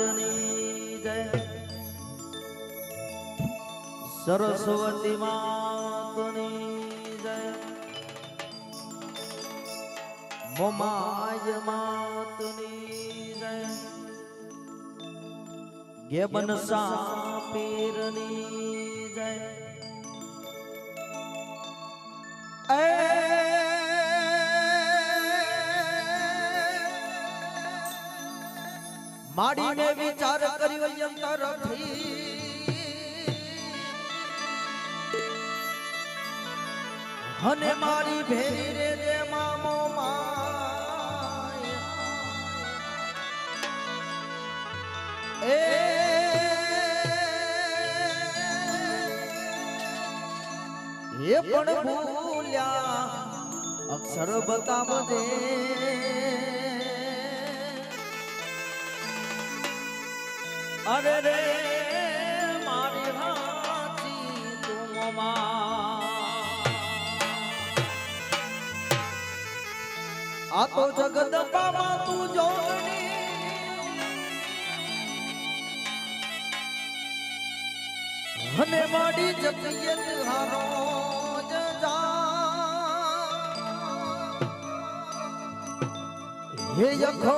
મહારાજની જય સરસ્વતી માતની જય મોમાય માતની જય ગેબન સાપીરની જય માડી ને વિચાર કર્યો અંતરથી અને મારી ભેરી રે જે મામો માયા એ પણ ભૂલ્યા અક્ષર બતાવજે અરે રે મારી હાચી તું આ તો જગદંબામાં તું જોડી અને માડી જગીએ હારો હે યખો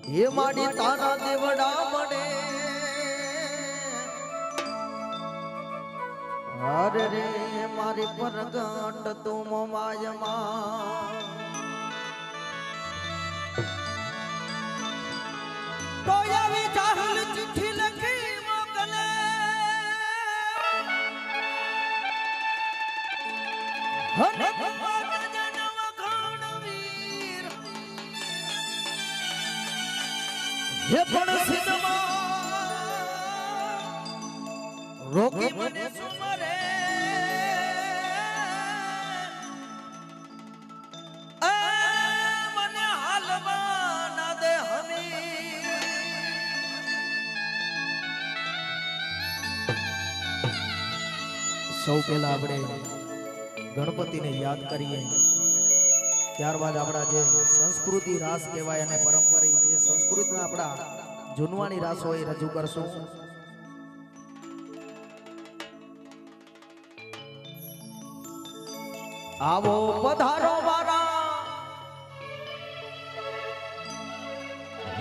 હે માડી તારા દેવડા મને અરે રે મારી પરગટ તું માયમાં તો આવી જાહલ ચિઠ્ઠી લખી મોકલે હને હે પણ સિદ્ધમાં રોકી મને સુમરે મને હાલવા ના દે હમી સૌ પહેલા આપણે ગણપતિને યાદ કરીએ ત્યારબાદ આપણા જે સંસ્કૃતિ રાસ કહેવાય અને પરંપરા જે સંસ્કૃતિના આપણા જૂનવાણી રાસ હોય રજૂ કરશું. આવો પધારો મારા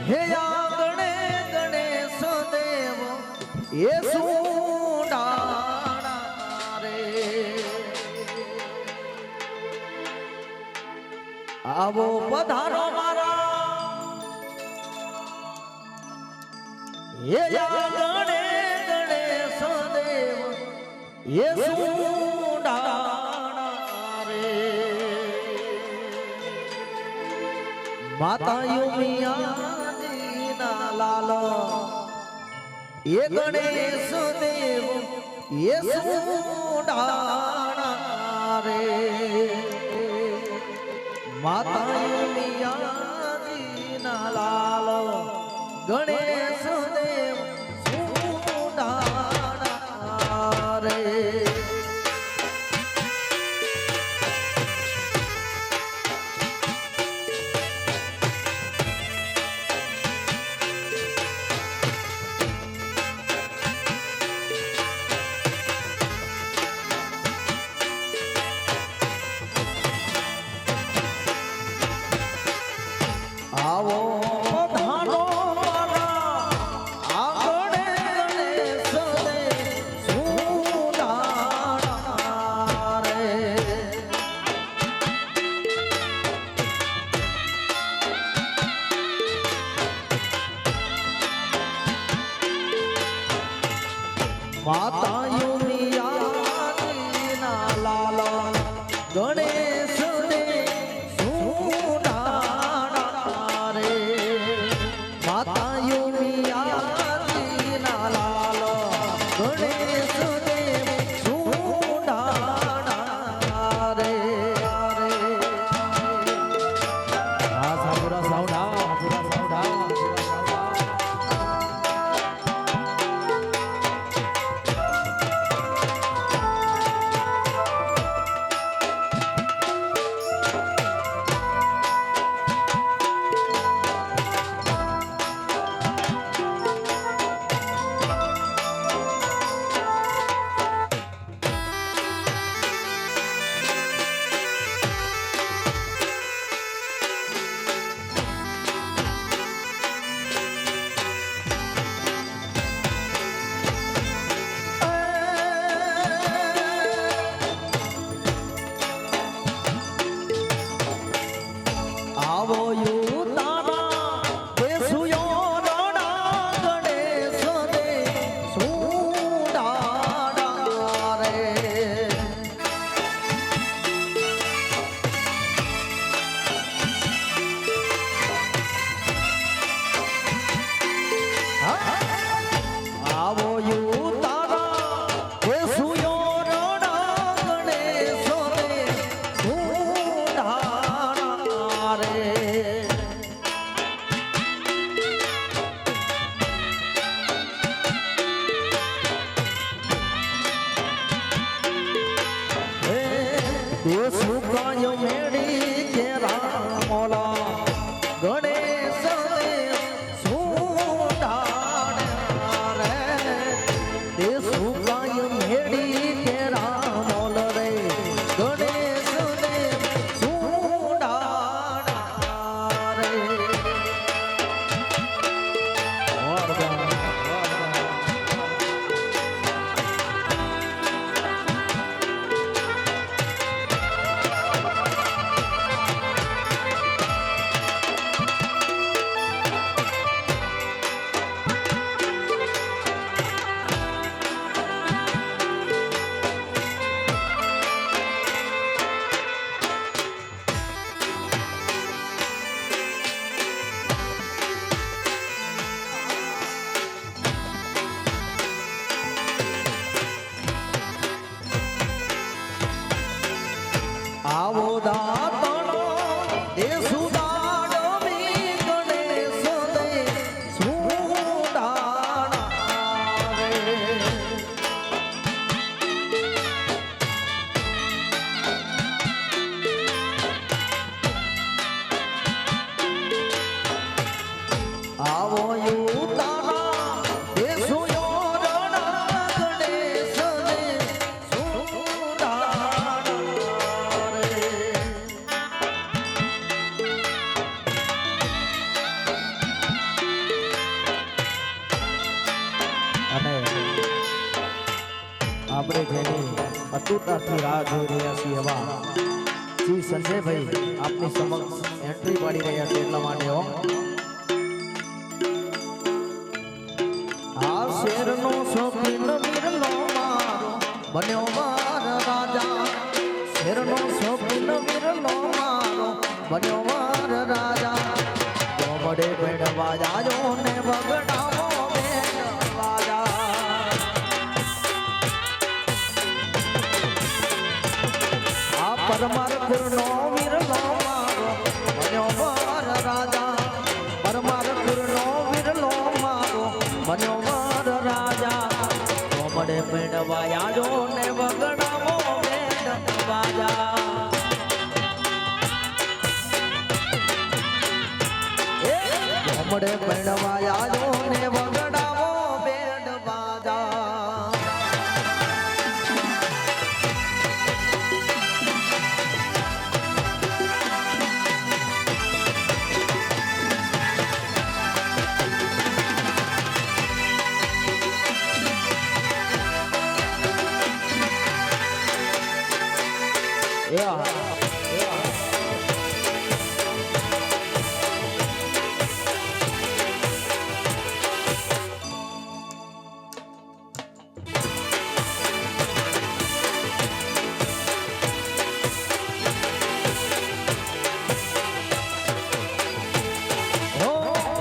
હે આંગણે ગણેશ દેવ એ સુડાણા રે આવો પધારો મારા હે આંગણે ગણેશ દેવ એ સુડાણા રે માતા યુમિયાજી ના લાલ એ ગણેશ દેવ એ સુડાણા રે માતા યુમિયાજી ના લાલ ગણેશ દેવ સુડાણા રે આવો પધારો મારા આંગણે ગણેશ દેવ સુડાણા રે માતા યુમિયાજી ના લાલ ગણેશ દેવ માતા યુમિયાજી ના લાલ ગણેશ દેવ સુડાણા રે આ સાબુરા સાવડા પૂરા સાવડા આવો યુ તારા દેશો યોરણા ગણેશ ને સુંદરા રે. અને આપણે જેની અતુરતાથી રાહ જોઈ રહ્યા છીએ એવા શ્રી સંજયભાઈ આપની સમક્ષ એન્ટ્રી પાડી રહ્યા છે એટલા માટે હો. આ શેરનો શોખીન વિરલો મારો બન્યો મારા રાજા. શેરનો શોખીન વિરલો મારો બન્યો મારા રાજા. કોમડે ભેડવા જાજો ને વગડાવો ભેડવા જા. આ પરમાર કુરનો વિરલો મારો બન્યો મારા રાજા. પરમાર કુરનો વિરલો મારો બન્યો મારા રાજા. કોમડે ભેડવા જાજો ને વગડાવો ભેડવા જા. કોમડે ભેડવા જાજો ને વગડાવો ભેડવા જા.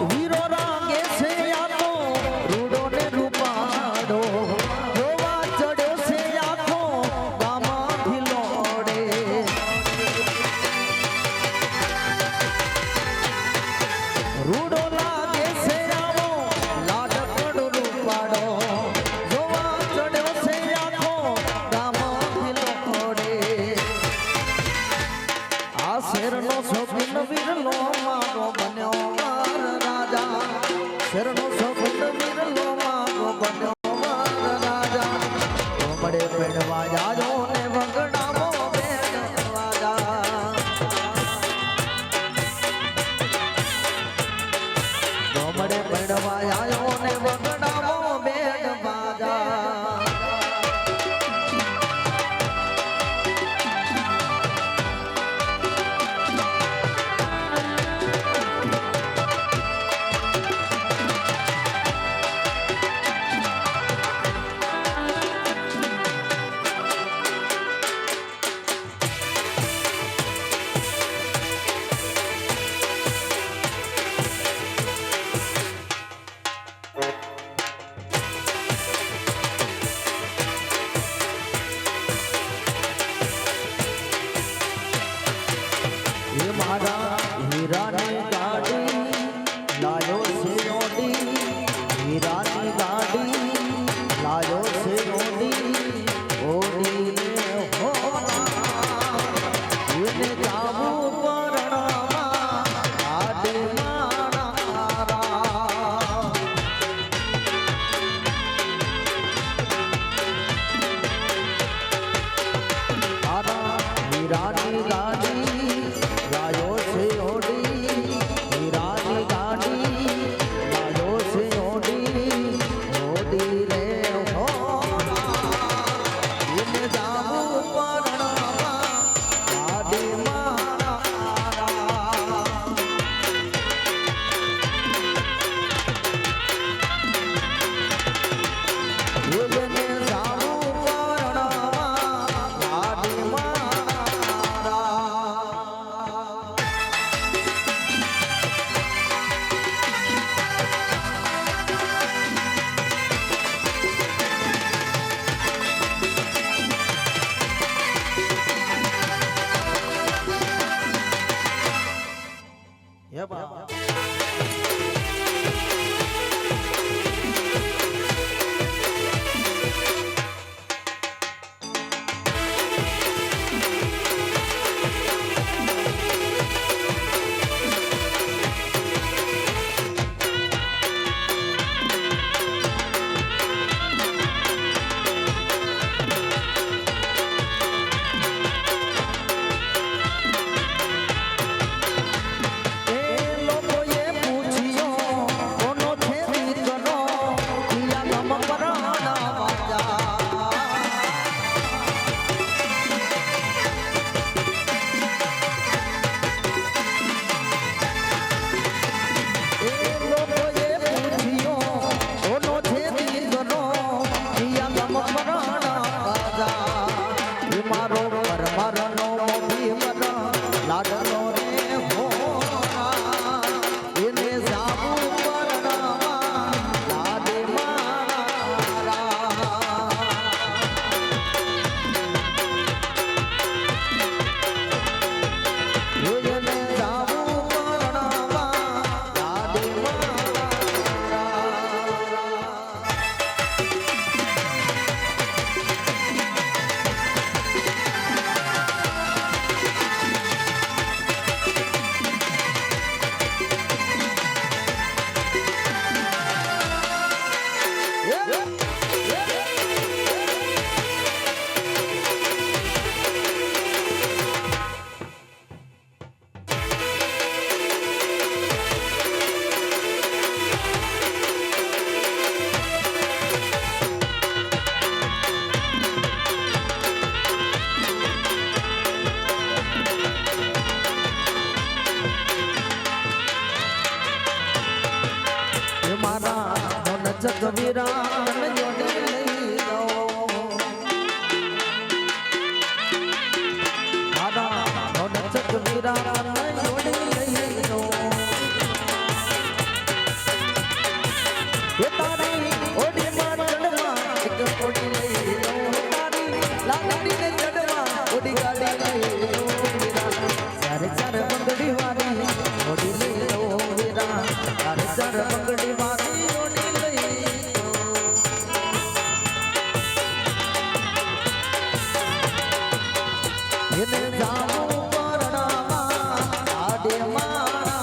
વીરો રાગે છે આખો રૂડો ને રૂપાડો. જોવા ચડ્યો છે આખો ગામા ભિલોડે. રૂડો લાગે છે આવો લાડકડો રૂપાડો. જોવા ચડ્યો છે આખો ગામા ભિલોડે. આ શેરનો શોખીન વિરલો મારો બન્યો મારા રાજા. શેરનો શોખીન વિરલો મારો બન્યો મારા રાજા. કોમડે ભેડવા જાજો ને વગડાવો ભેડવા જા. કોમડે ભેડવા જાજો ને વગડાવો ભેડવા જા. એ મારા હીરાની ગાડી લાયો છે ઓડી. હીરાની ગાડી લાયો છે ઓડી. ઓડી ને હોના એને જાવું પરણામાં આડે મારા. મારા હીરાની ગાડી લાયો છે ઓડી. હીરાની ગાડી લાયો છે ઓડી. ઓડી રે હોના એને જાવું પરણામાં આડે મારા. એને જાવું પરણામાં આડે મારા. એ બા જગવીરાન જોડે લઈ જાઓ દાદા જોડે જગવીરાન જોડે લઈ જાઓ એ તારી ઓડી માં ચડવા એક ઓડી લઈ જાઓ તારી લાગડી ને ચડવા ઓડી ગાડી લઈ જાઓ ચારે ચાર બંગડી વાળી ઓડી લઈ જાઓ વીરા ચારે ચાર બંગડી વાળી ઓડી લઈ એને જામો પરણામાં આડે મારા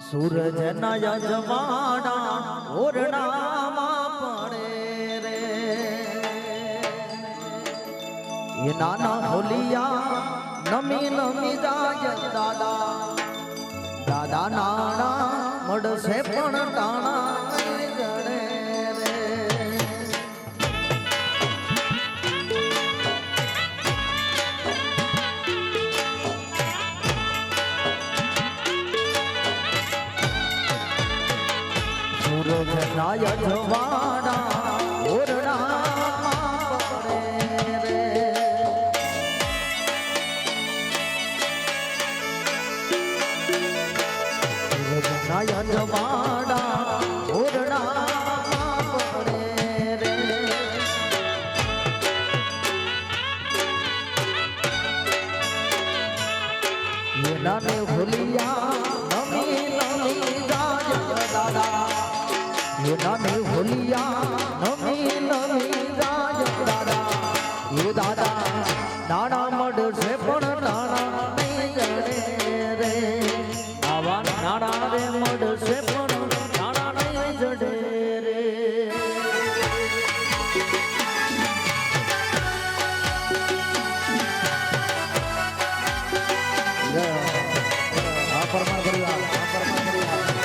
સૂરજ ના યજવાના ઓરડામાં પડે રે એ નાના હોલિયા નમી નમી જાય દાદા દાદા નાણા મળશે પણ ટાણા નહીં જડે રે સૂરજ ના યજવાના ઓરડામાં પડે રે સૂરજ ના યજવાના ઓરડામાં પડે રે એના ને ભૂલિયા નમી નમી જાય દાદા નાને હોલિયા નમી નમી રાજ દાદા એ દાદા નાણા મળશે પણ નાણા નહીં જડે રે આવા નાણા રે મળશે પણ નાણા નહીં જડે રે આ પરમાર પરિવાર આ પરમાર પરિવાર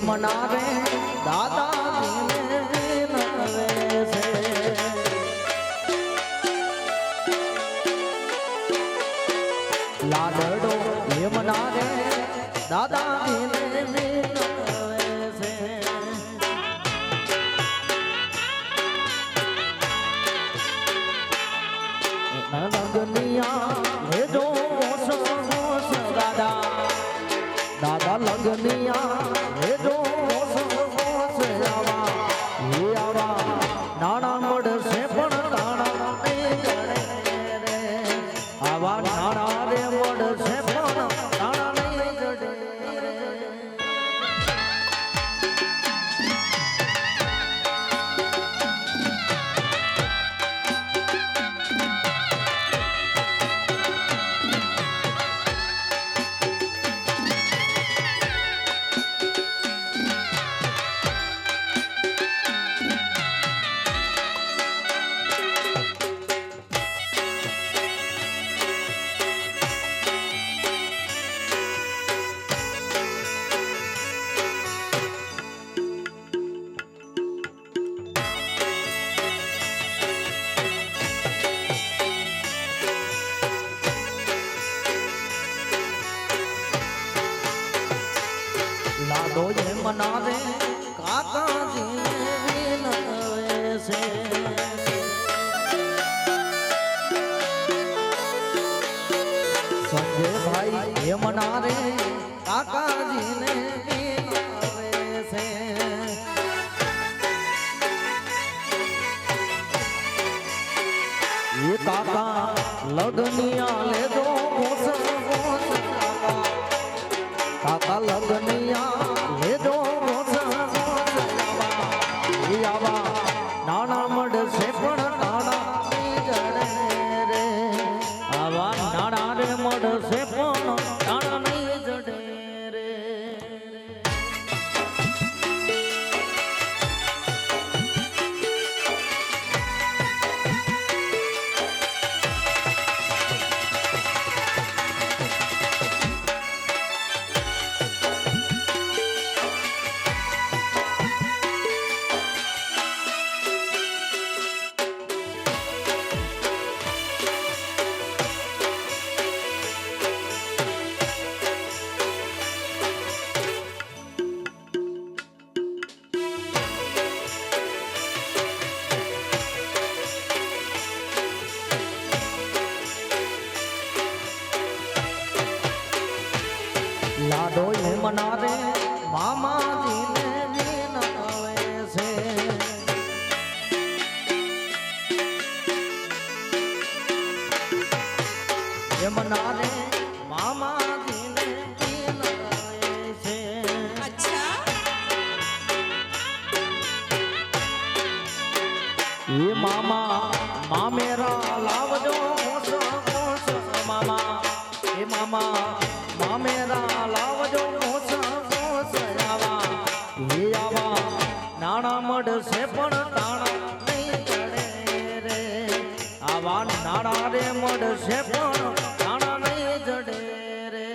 મનાવે દાદા નવે છે લાડડો એ મનાવે દાદા નવે છે લગનિયા લેજો દાદા દાદા લગનિયા લેજો નાણા મળશે પણ નાણા નહીં જડે રે આવા નાણા રે મળશે પણ નાણા નહીં જડે લાડો એ મનાવે કાકાજી નવે છે સંજય ભાઈ એ મનાવે કાકાજી ને નવે છે એ કાકા લગનિયા લેજો કાકા લગનિયા લેજો નાણા મળશે પણ નાણા નહીં જડે રે આવા નાણા રે મળશે પણ નાણા નહીં જડે રે મના રે મામાજીને વિનવે છે એ મના રે મામાજીને વિનવે છે એ મામા મામેરા લાવજો મામા એ મામા મામેરા લાવજો આવા એ આવા નાણા મળશે પણ તાણા નહીં ચડે રે આવા નાણા રે મળશે પણ તાણા નહીં ચડે રે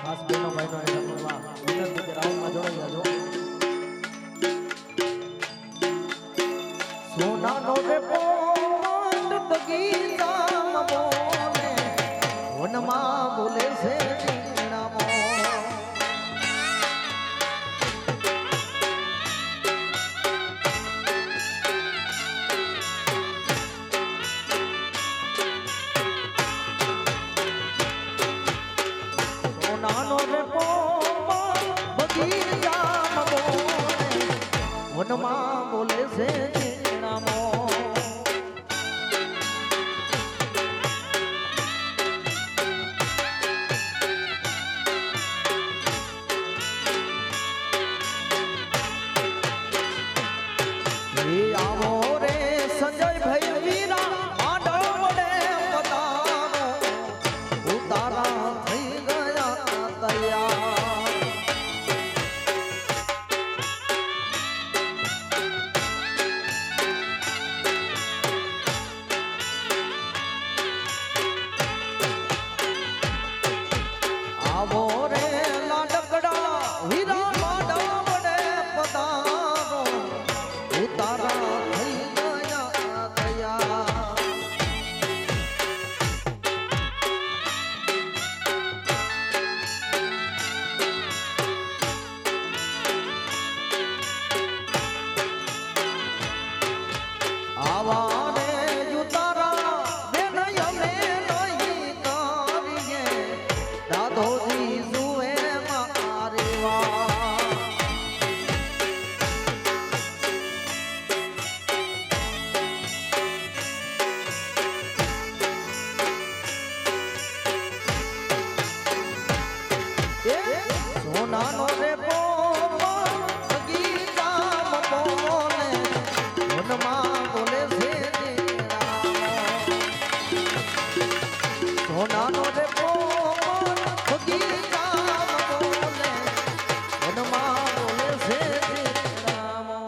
ખાસ બેનો ભાઈનો વિનંતી કે રાઉન્ડમાં જોડાઈ જાજો સોનાનો રે પોટ બગીચામાં બોલે વનમાં બોલે છે નાનો રે બગીચામાં બોલે વનમાં બોલે છે નામો આવો રે સંજય ભાઈ વીરા આડોડે પતારો ઉતારા થઈ આવો રે લાડકડા હીરા લાડા વડે પધારો ઉતારા થઈ ગયા તૈયાર આવા રે ઉતારા બેન અમે નહીં કરીએ દાદોજી સુએ મારી વાત સોનાનો રે બગીચામાં બોલે વનમાં બોલે છે સોનાનો રે બગીચામાં બોલે વનમાં બોલે છે રામો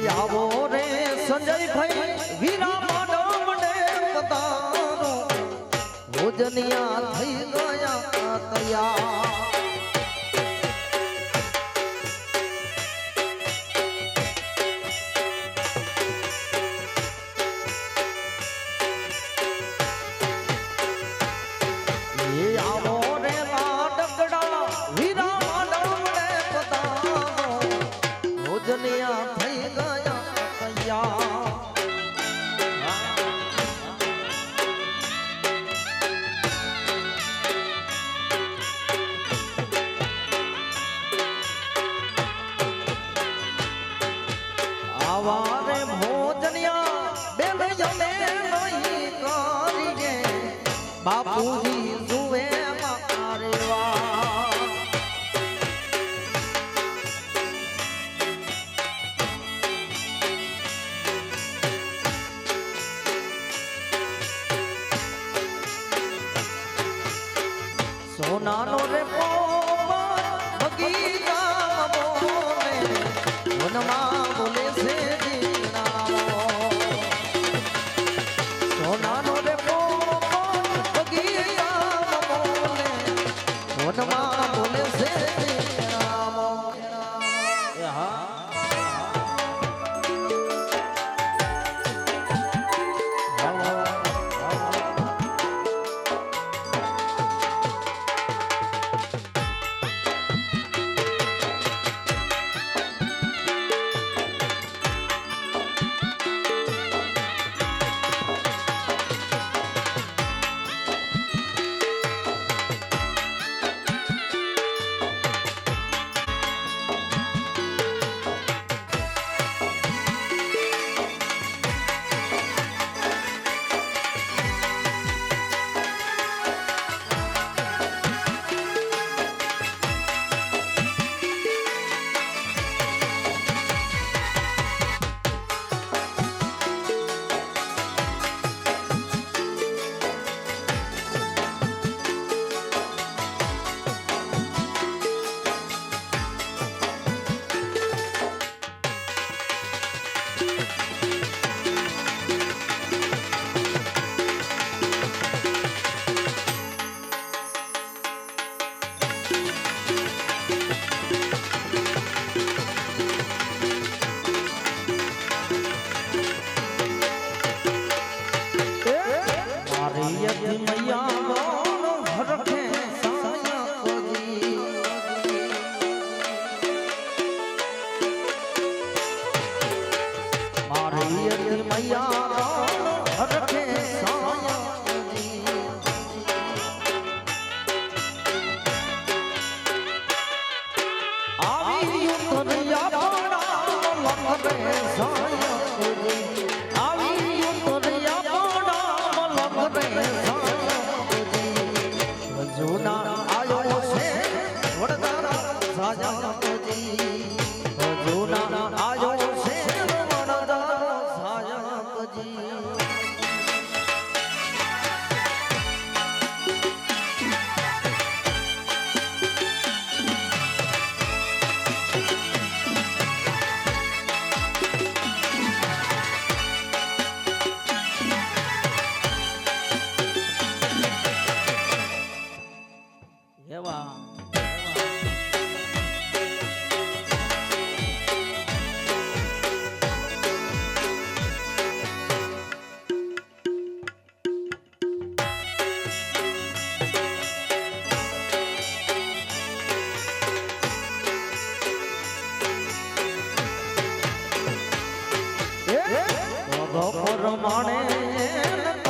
આવો રે સંજય ભાઈ વીરા માડમડે પધારો ભોજનિયા થઈ ગયા તૈયાર આવો રે અરે ભોજનિયા બેન જમે નહીં કરીએ બાપુજી જુએ મારે વા સોનાનો રે બગીચા બોલે વનમાં બોલે છે જીણાઓ સોનાનો રે બગીચા બોલે વનમાં બોલે છે જીણાઓ એ હા માણે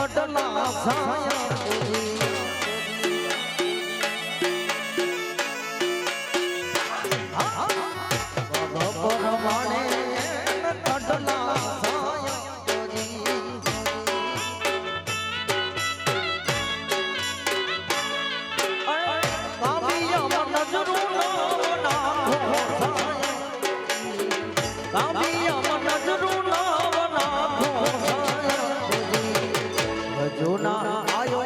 કટલા સાયા જોના આયો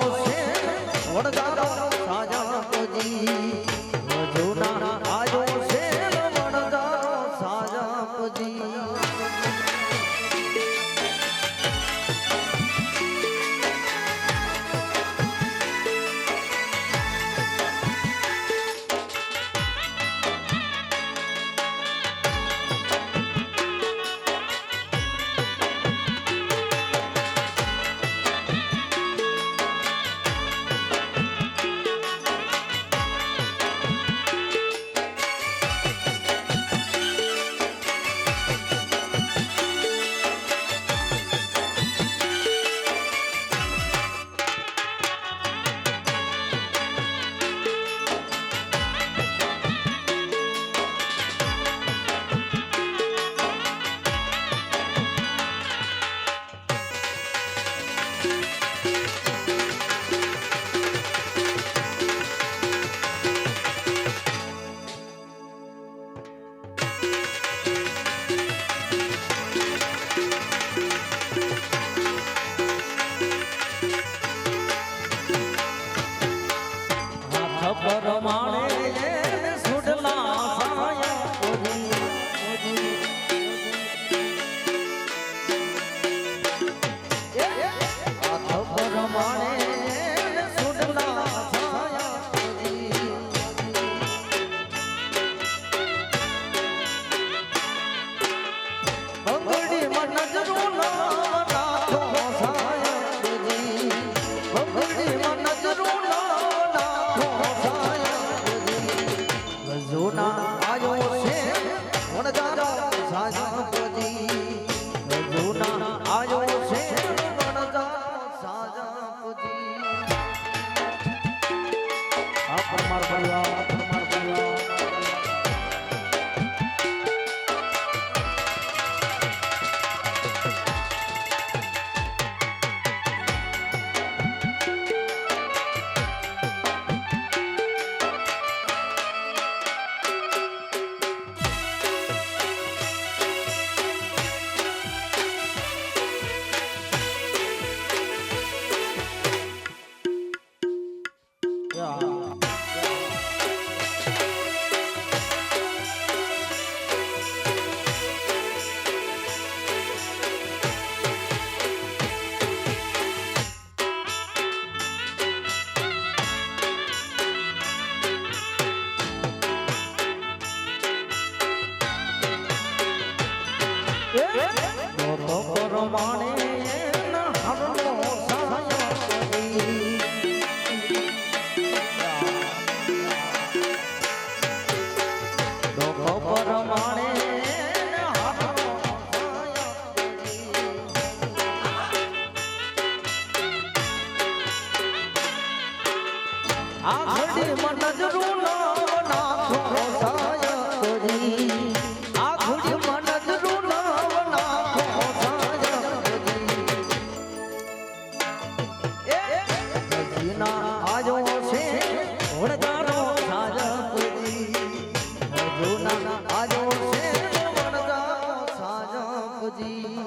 પરમાણે હરનો સાય કરી ડોકો પરમાણે આ ઘડી મન નજરું નાખો સાય કરી આ ઘડી મન નજરું નાખો સાય કરી એ જીના આજો છે વણજારો સાય કરી જૂના આજો છે વણજારો સાય કરી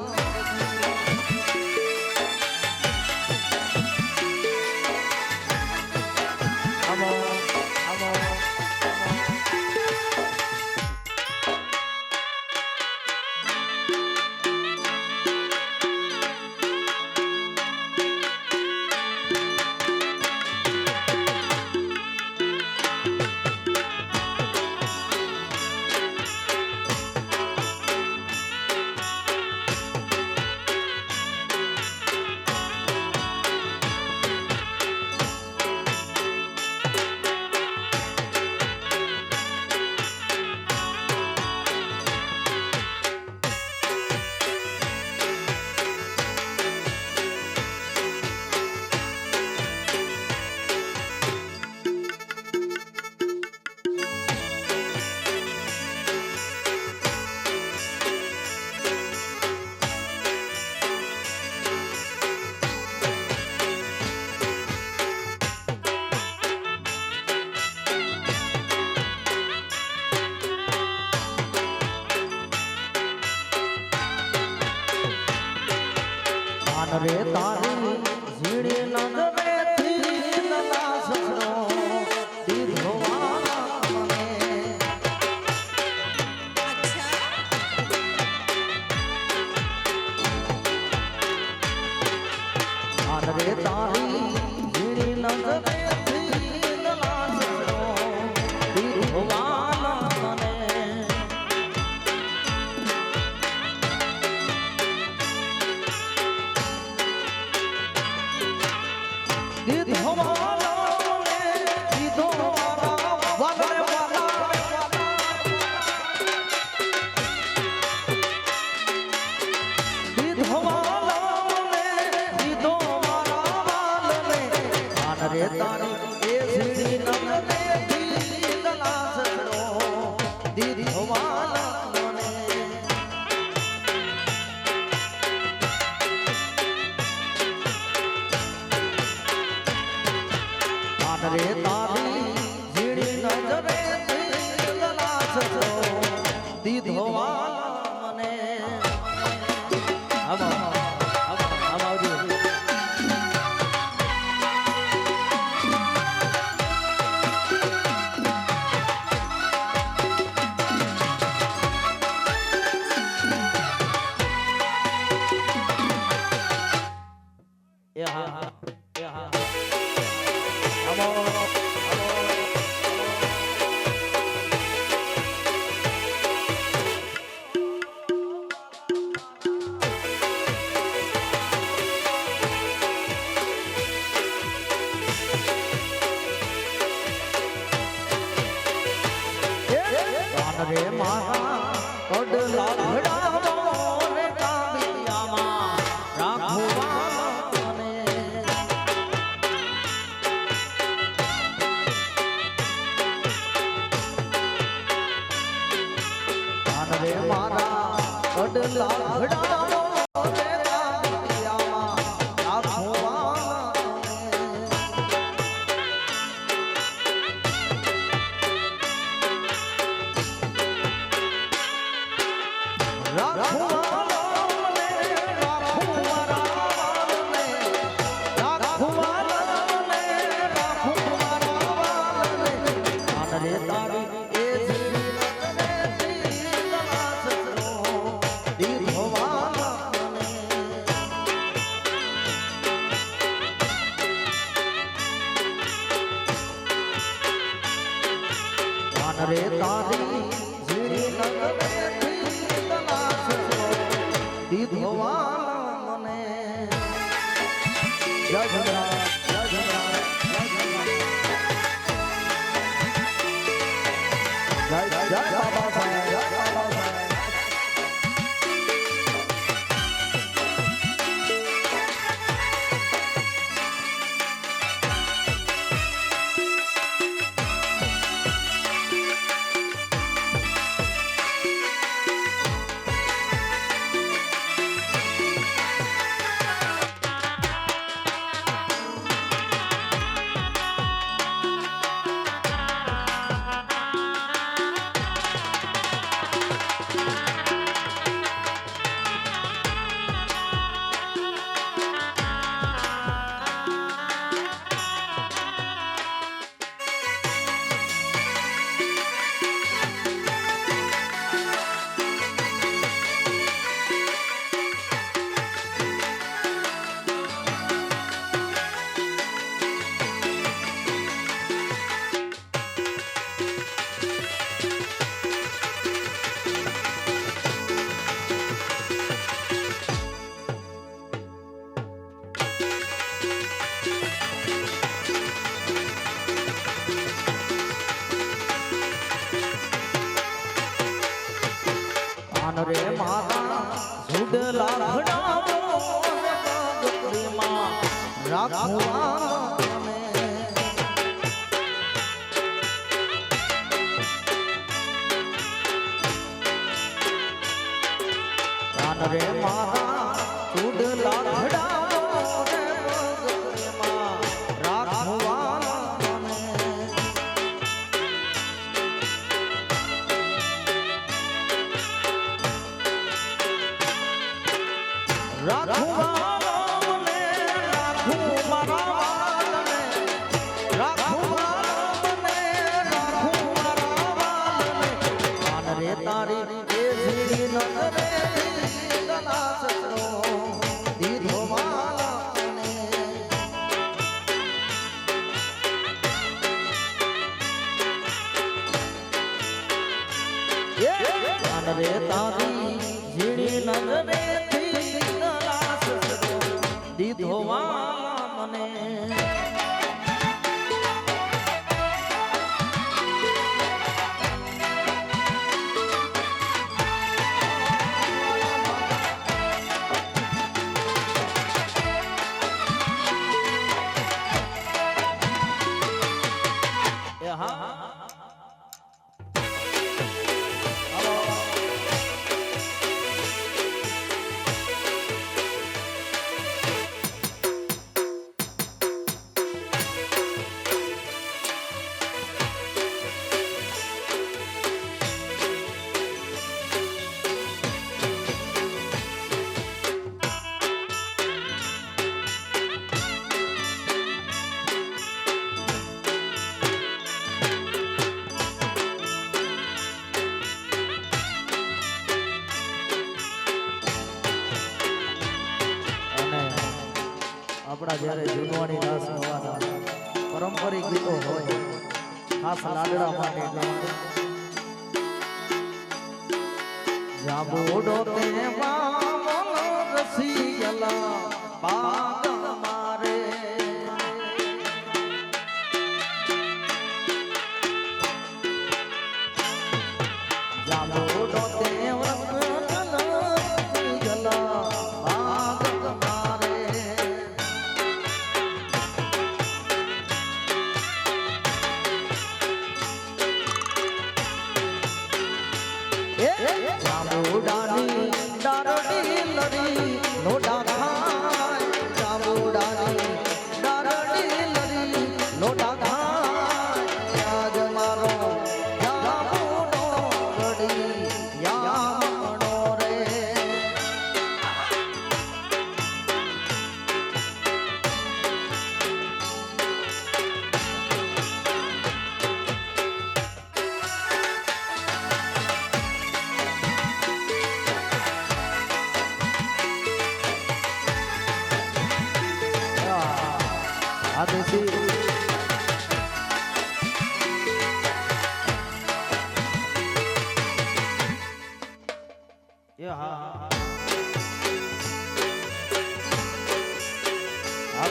રે તારી ઝીણી નજરેથી નલાસનો દીધવાના મને રે તારી ઝીણી નજરેથી નલાસનો દીધવાના મને રે તારી ઝીણી નજરેથી દલાસનો દીધવાના મને આવજો એ હા એ હા રે મારા કડલા ભડાવો રે કાબિયામાં રાખવા મને રે મારા કડલા ભડાવો રે કાબિયામાં રાખવા રે તારી ઝીણી નજરેથી તલાશનો દીધો ધોવા મને જય જગન્નાથ જય જગન્નાથ જય જગન્નાથ જય જય બાબા સાહેબ જય બાબા સાહેબ રે મારા સુડલા ઘડાવો ગગડીમાં રાખવા રે મારા સુડલા ઘડાવો ગગડીમાં રાખવા રે તારી ઝીણી નજરે દીધો મને આપણા જ્યારે જુનવાણી રાસ ગવાના પારંપરિક ગીતો હોય ખાસ લાડડા માટે જાબોડો તે માં રસી ગલા બાગ મારે જાબોડો તે જાબુડાની ડારડી લડી લોડા ખાય જાબુડાની ડારડી લડી લોડા ખાય આજ મારો જાબુડો લડી યામણો રે આદેશી એ હા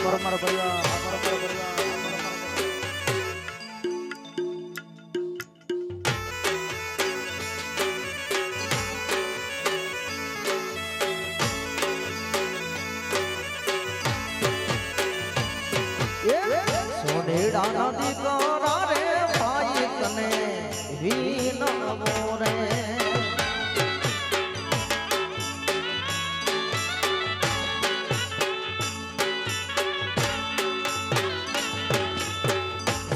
પરમાર પરિવાર આ પરમાર પરિવાર સોનેડા નદી કરા રે ભાઈ તને વિનવો રે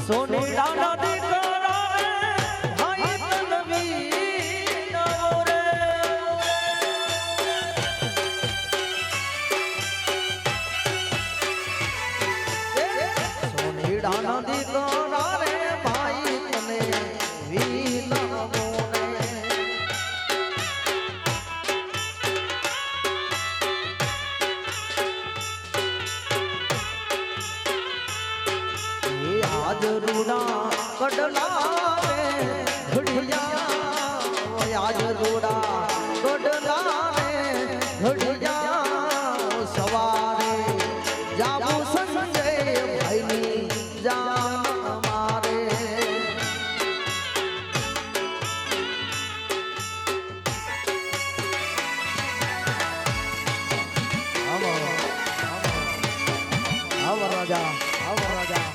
સોનેડા નદી કરા રે ભાઈ તને વિનવો રે સોનેડા નદી કરા રે ભાઈ તને વિનવો આજ રૂડા કડલા રે ઘડિયા આજ રૂડા કડલા રે ઘડિયા સવારે જાબુ સંજય ભાઈની જાન મારે આવો રાજા આવો રાજા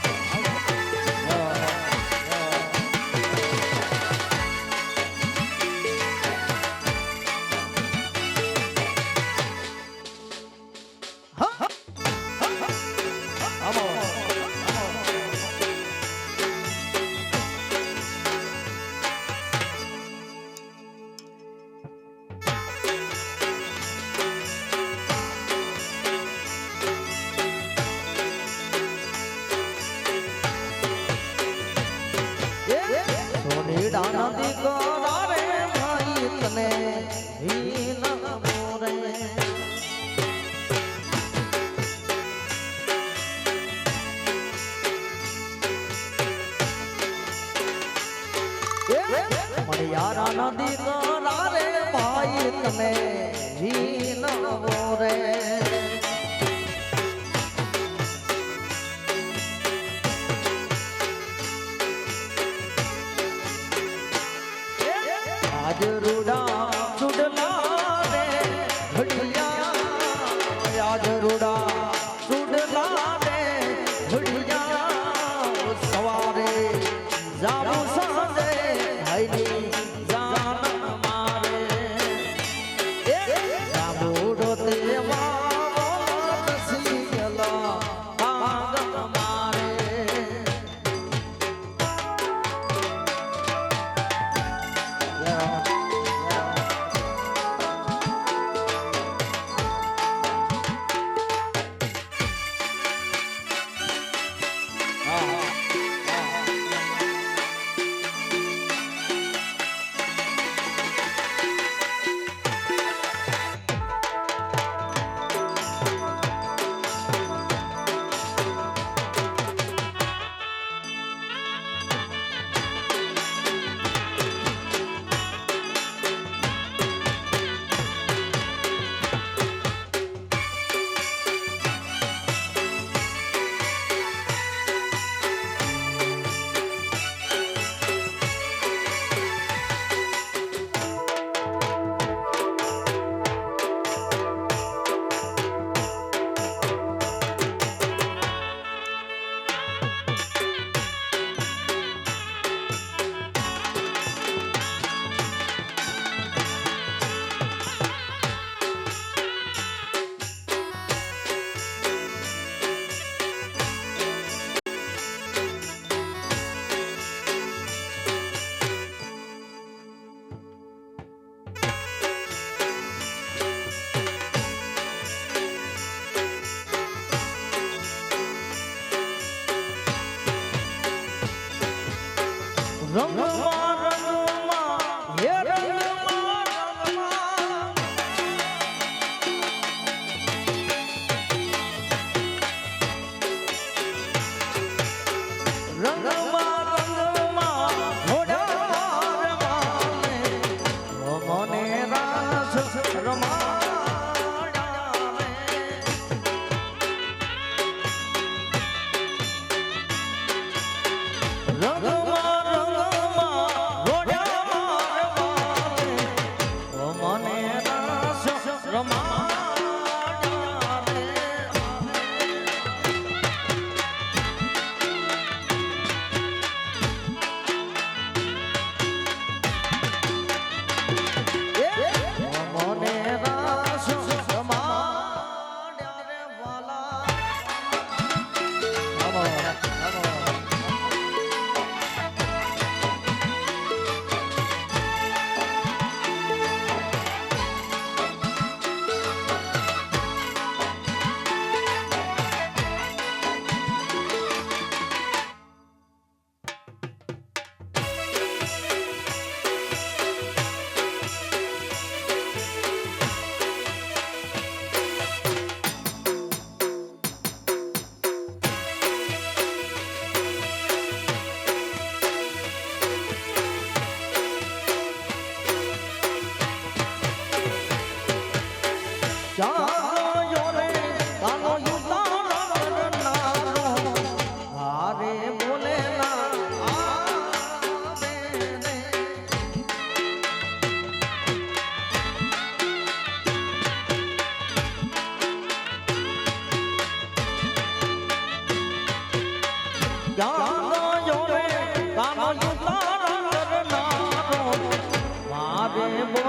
સોનેડા નદી કરા રે ભાઈ તને વિનવો રે મણિયારા નદી કરા રે ભાઈ તને વિનવો રે આજ રૂડા ચુડલા રે ઘડિયા આજ રૂડા ચુડલા રે ઘડિયા સવારે જાબુ સાંજે ભાઈની જાન મારે જાબુ ડોતે વાવ નસી ગલા ભાગ મારે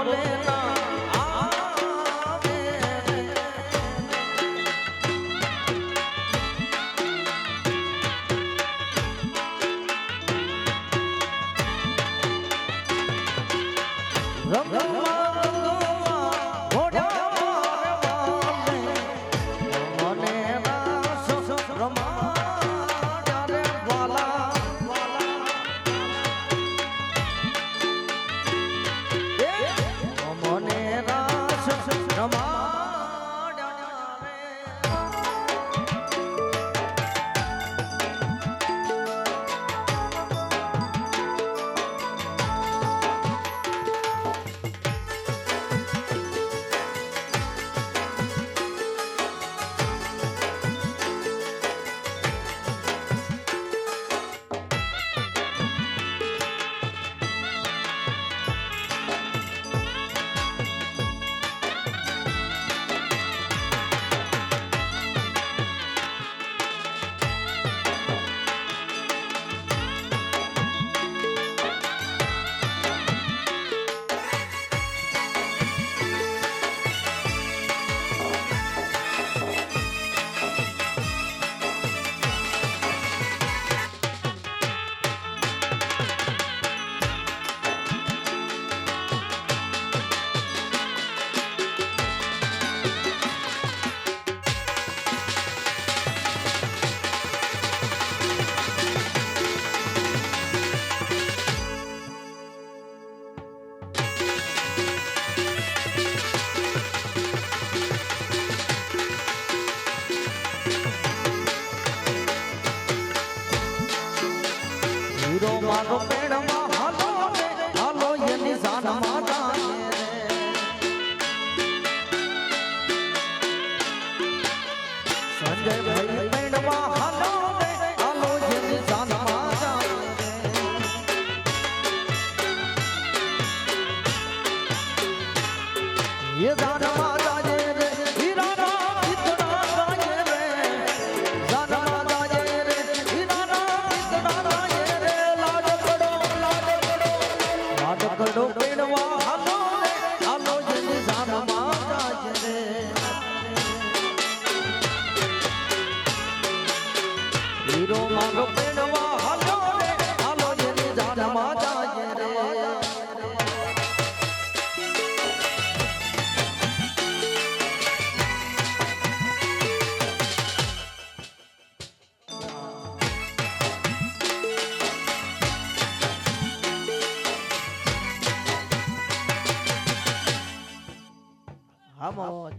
બોલે ના આવે હીરો મારો પેડમાં હાલો રે હાલો એની જાનમાં જાને સંજય ભાઈ પેડમાં હાલો રે હાલો એની જાનમાં જાને એ જાનમાં જાજે રે હીરાના પિતરા ગાયે રે જાનમાં જાજે રે હીરાના પિતરા લાડકડો પેડવા હાલો રે હાલો જેની જાનમાં જાજે રે હીરો મારો પેડવા હાલો રે હાલો જેની જાનમાં જાજે રે Vamos.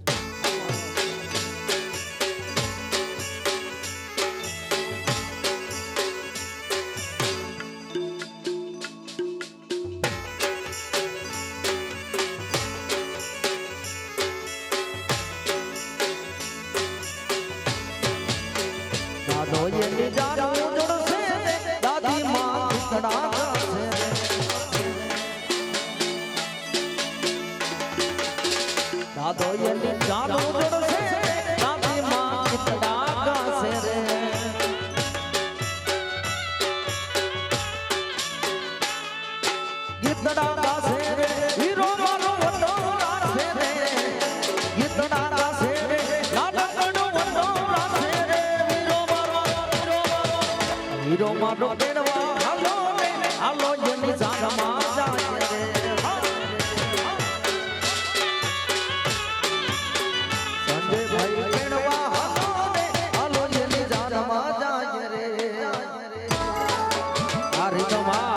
દાદો એની જાનું જોડશે દાદી માં ખીચડા કરશે દાદો એની જાનું જોડશે દાદી માં ખીચડા કરશે રે ગીતડા ગાશે રે હીરો મારો વડો રાશે રે ગીતડા ગાશે રે લાડકડો વડો રાશે રે હીરો મારો પેડવા હાલો રે હાલો જેની જાનમાં જાજે રે સંજય ભાઈ પેડવા હાલો રે હાલો જેની જાનમાં જાજે રે હારી તો માં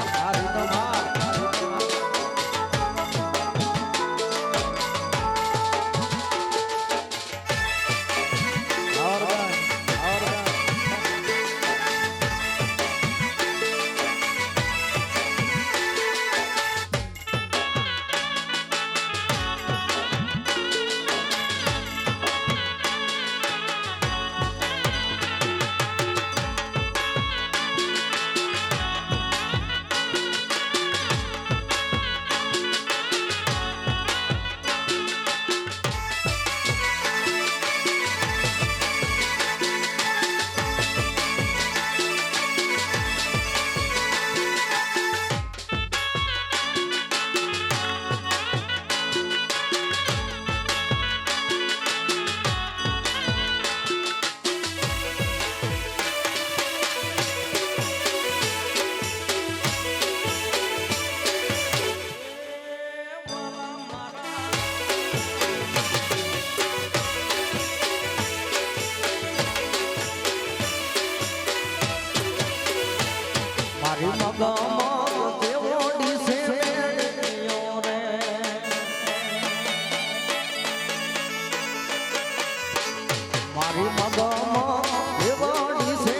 મારી મગમાં દેવાડી છે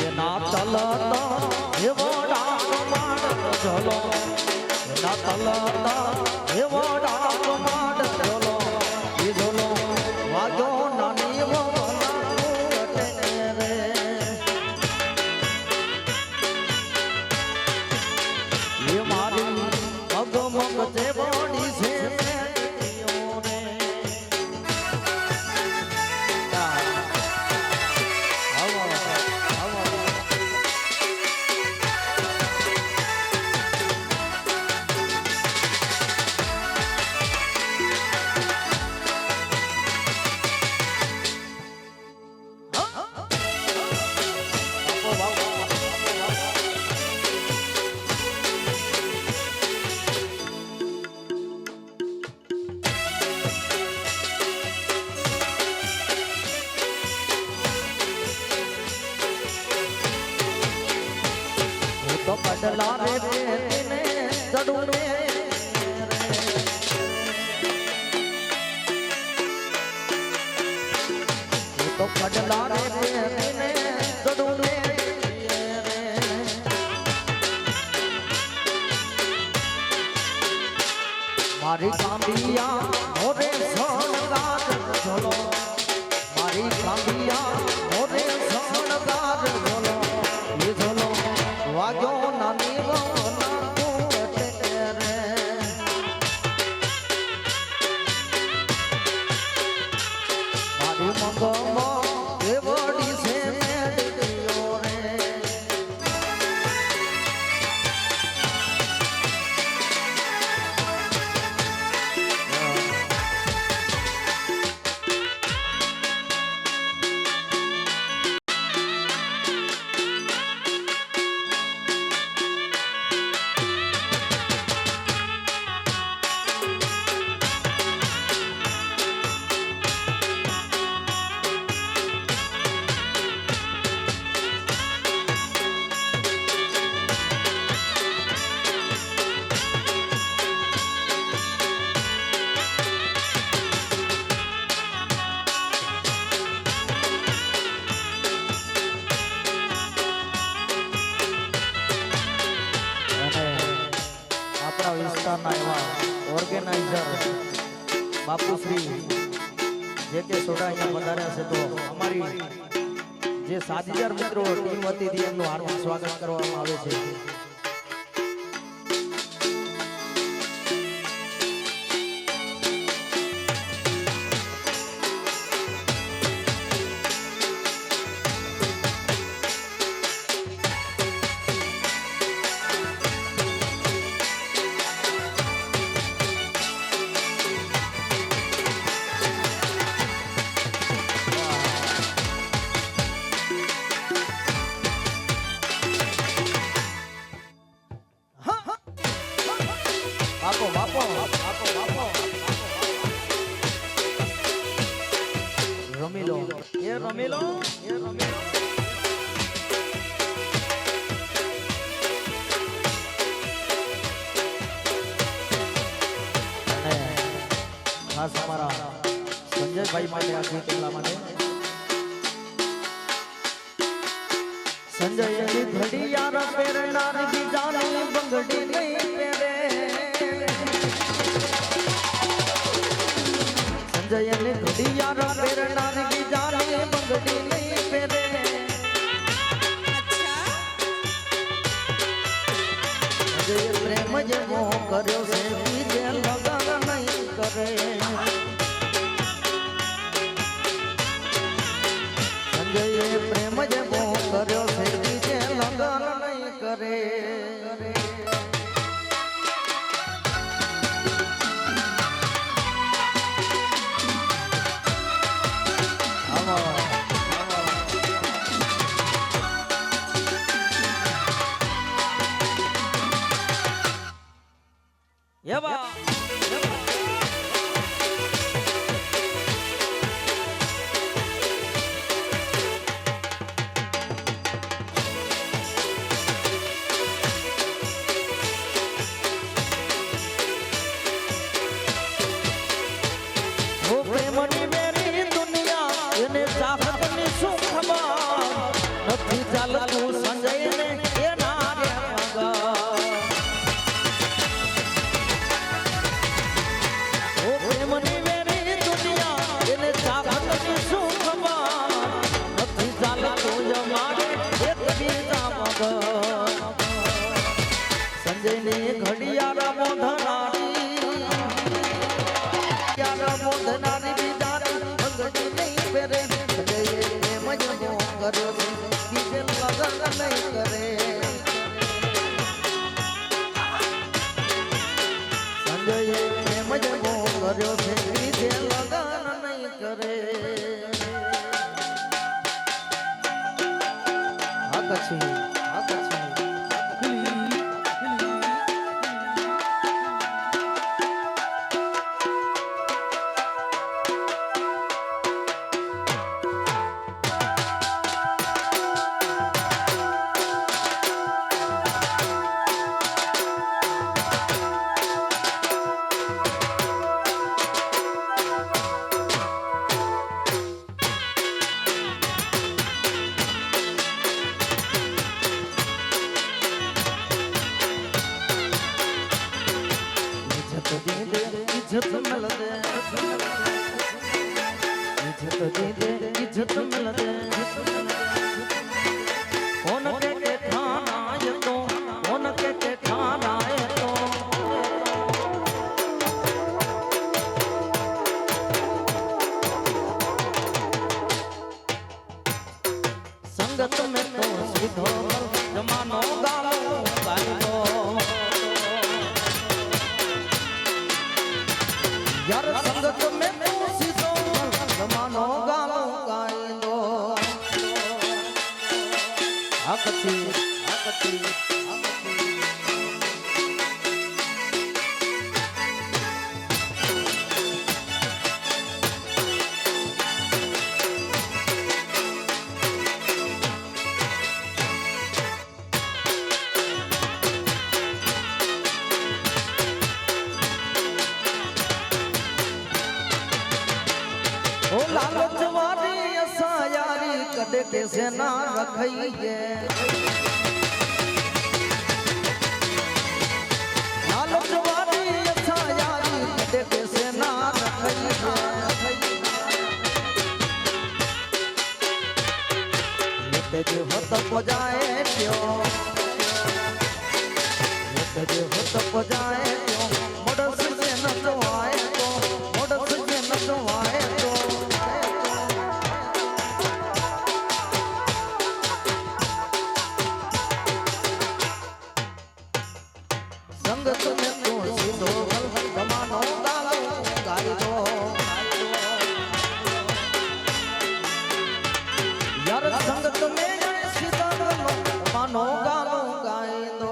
એના તલતા એવો ડાક માડ ઝોલો એના તલતા એવો ડાક માડ ઝોલો એ ઝોલો વાજો નાની મગ બોડી છે તો પડલા રે તેને ચડું રે તો પડલા રે તેને ચડું રે મારી કાંબિયા મોરે સોનગાર ઝોલો મારી કાંબિયા મોરે સોનગાર ઝોલો એ ઝોલો વાજો નાની વના કોટે રે મારી મગમાં દેવડી છે મેડીઓ રે વિસ્તારના એવા ઓર્ગેનાઇઝર બાપુશ્રી જે કે સોડા અહીંયા પધાર્યા છે તો અમારી જે સાથીદાર મિત્રો ટીમ વતીથી એમનું હાર્દિક સ્વાગત કરવામાં આવે છે રમીલો એ રમીલો એ રમીલો ખાસ અમારા સંજયભાઈ માટે આ ગીત એટલા માટે સંજય ની ઘડિયાળ પહેરનાર બીજાની બંગડી નહીં પહેરે સંજય ની ઘડિયાળ પહેરનાર બીજાની બંગડી નહીં પહેરે સંજય પ્રેમ જેવો કર્યો છે બીજે લગન નહીં કરે સંજય પ્રેમ જેવો કર્યો છે બીજે લગન નહીં કરે એવા સંજયે એમ જ મો કર્યો છે કીધે લગન નહીં કરે આ કચ્છી इज्जत मिल दे इज्जत दे दे इज्जत मिल दे कौन के खाना ये तो कौन के खाना ये तो संगत में तो सीधो जमानो गालो गालो यार संगत में तू सीधो जमानो गालो गाइंदो आकती ओ लालच वाली असा यारी कदे कैसे ना रखइए लालच वाली असा यारी कदे कैसे ना रखइए ये जो होत पजाए क्यों ये जो होत पजाए क्यों मोडस से न तो आए तो मोडस से न तो आए तो संगत में तो सीधो जमानो गालो गाई दो यार संगत में सीधो जमानो गालो गाई दो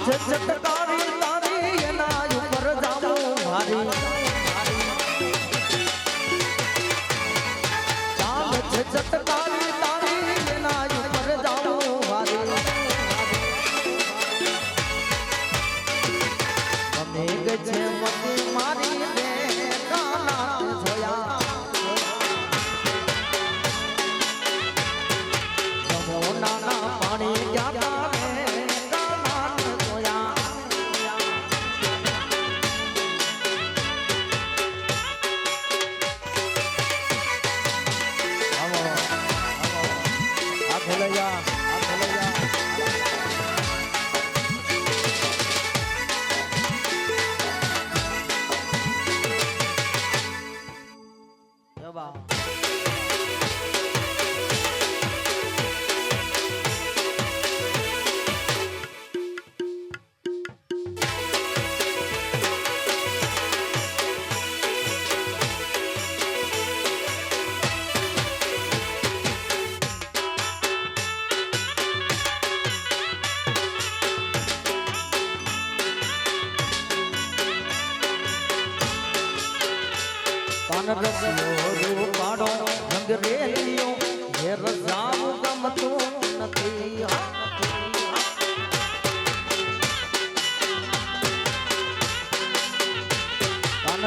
झटकारी तारी ना ऊपर जाऊं भारी चाल झटकारी तारी ना ऊपर जाऊं भारी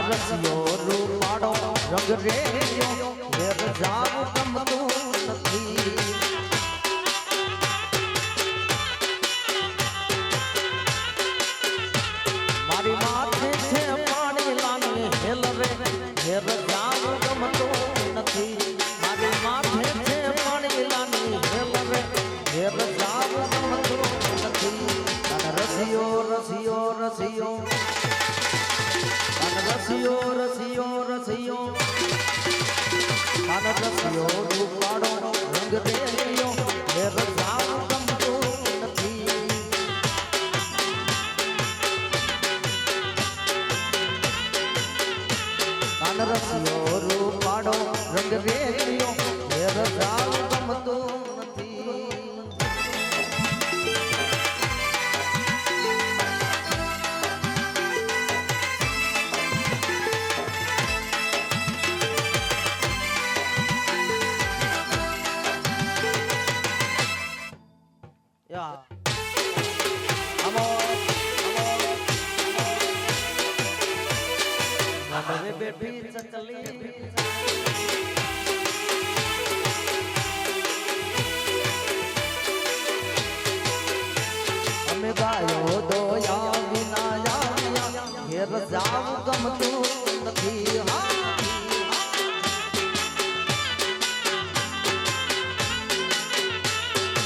રસિયો રૂપાડો રંગ રેયો વેર જાવું ગમતું નથી મારી માથે છે પાણી લાની હેલ રે વેર જાવું ગમતું નથી મારી માથે છે પાણી લાની હેલ રે વેર જાવું ગમતું નથી રસિયો રસિયો રસિયો રસિયો રસિયો રસિયો કાન રસિયો રૂપાડો રંગ રેયો એ રજાવ ગમતું નથી કાન રસિયો રૂપાડો રંગ રેયો એ રજાવ ગમતું નથી બેઠી ચકલી અમે ગાયો દોયા વિના ઘેર જાવ ગમતું નથી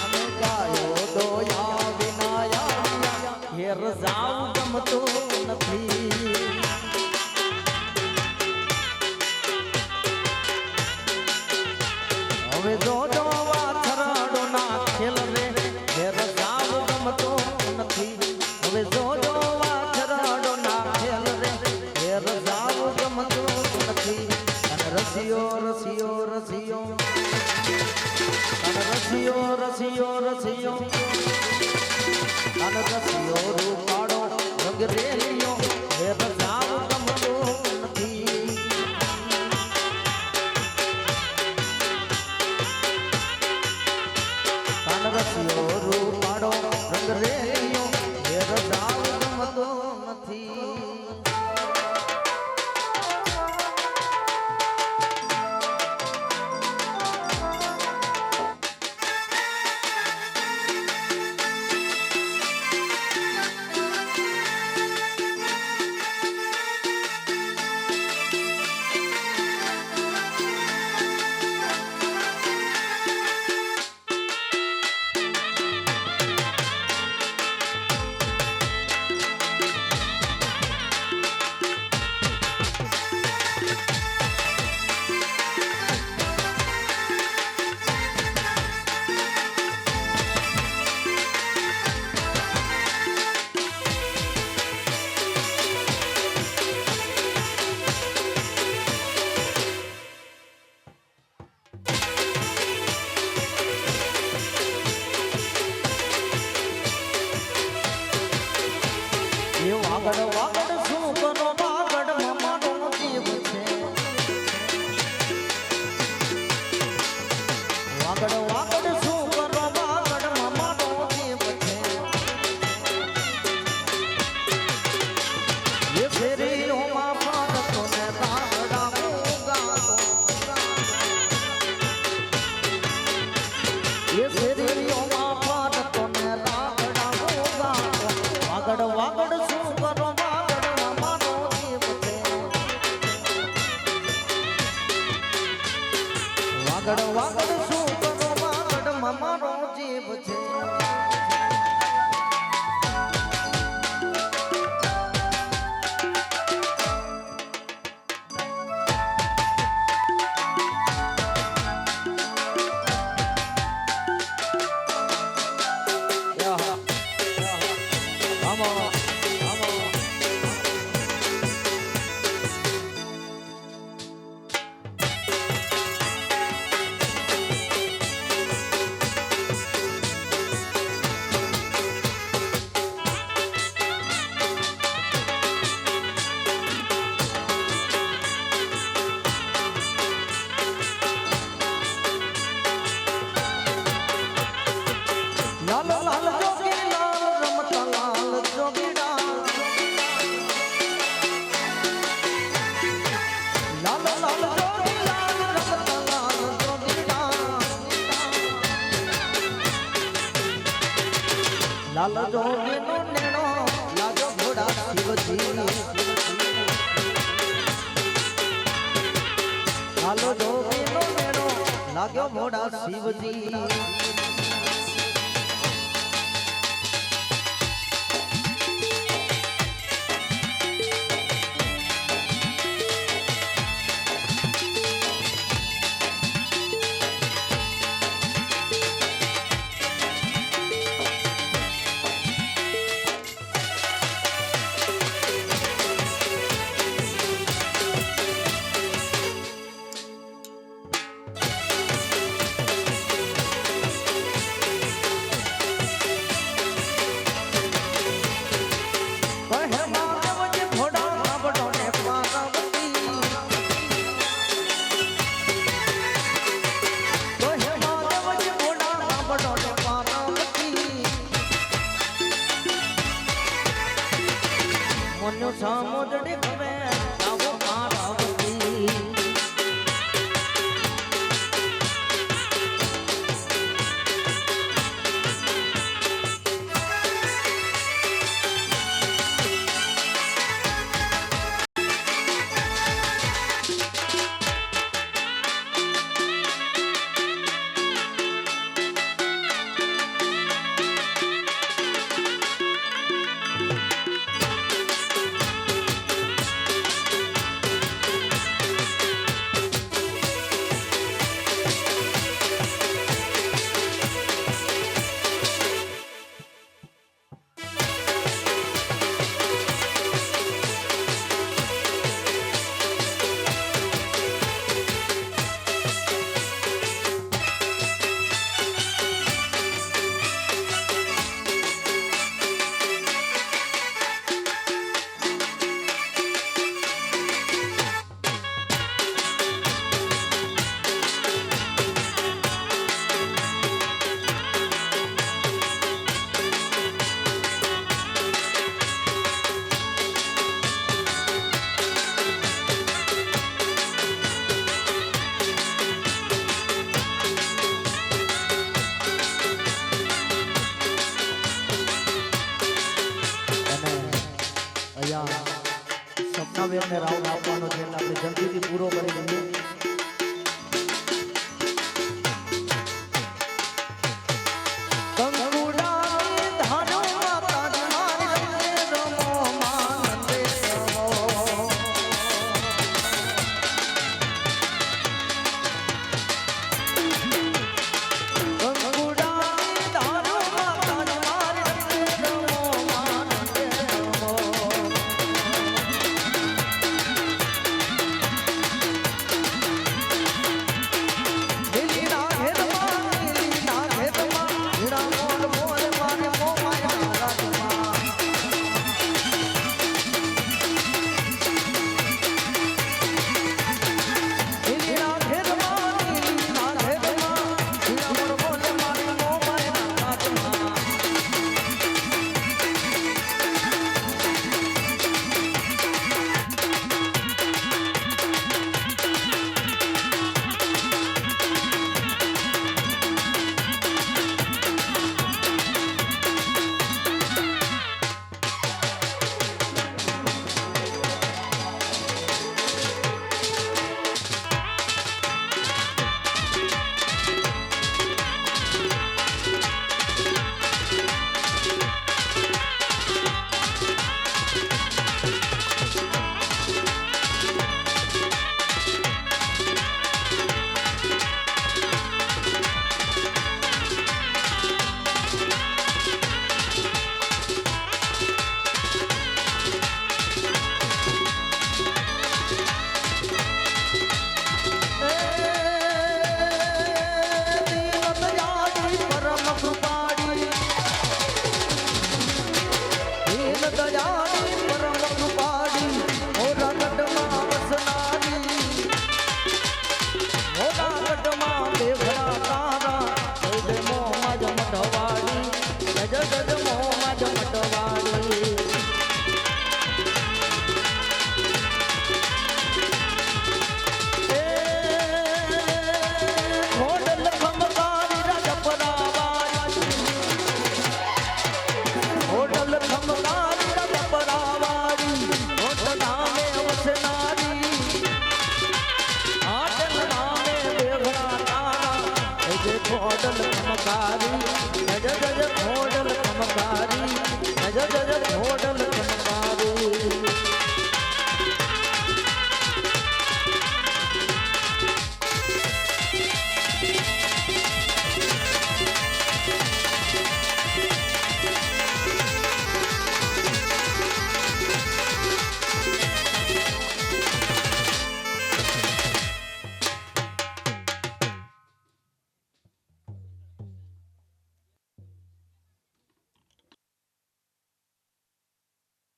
અમે ગાયો દોયા વિના ઘેર જાવ ગમતું નથી હવે જોજો વાછરડો ના ખેલ રે ઘેર જાવ ગમતો નથી હવે જોજો વાછરડો ના ખેલ રે ઘેર જાવ ગમતો નથી અને રસિયો રસિયો રસિયો અને રસિયો રસિયો રસિયો અને રસિયો રૂપાડો રંગ રેલિયો ઘેર જાવ ગમતો નથી રસિયો રૂપાડો રંગ રેયો ઘેર જાવ ગમતો નથી વાગડ વાગડ શું કરો વાગડ મમાનો જીવ છે વાગડ વાગડ શું કરો વાગડ મમાનો જીવ છે એ ફેરીઓમાં પાડતો ને રાગડા ગાતો એ ફેરીઓમાં પાડતો ને રાગડા ગાતો વાગડ વાગડ વાગડ વાગડ શું કરો વાગડ મમાનો જીવ છે લાલ લાલ જોગી લાલ રમતા લાલ જોગી ધોબીનો નેણો લાગ્યો ઘોડા શિવજી હાલો ધોબીનો નેણો લાગ્યો ઘોડા શિવજી સમુદ્રી ખવે આવો પાર્વતી સપનાબેનને રાઉન્ડ આપવાનો છે એટલે આપણે જલ્દીથી પૂરો કરી દઈએ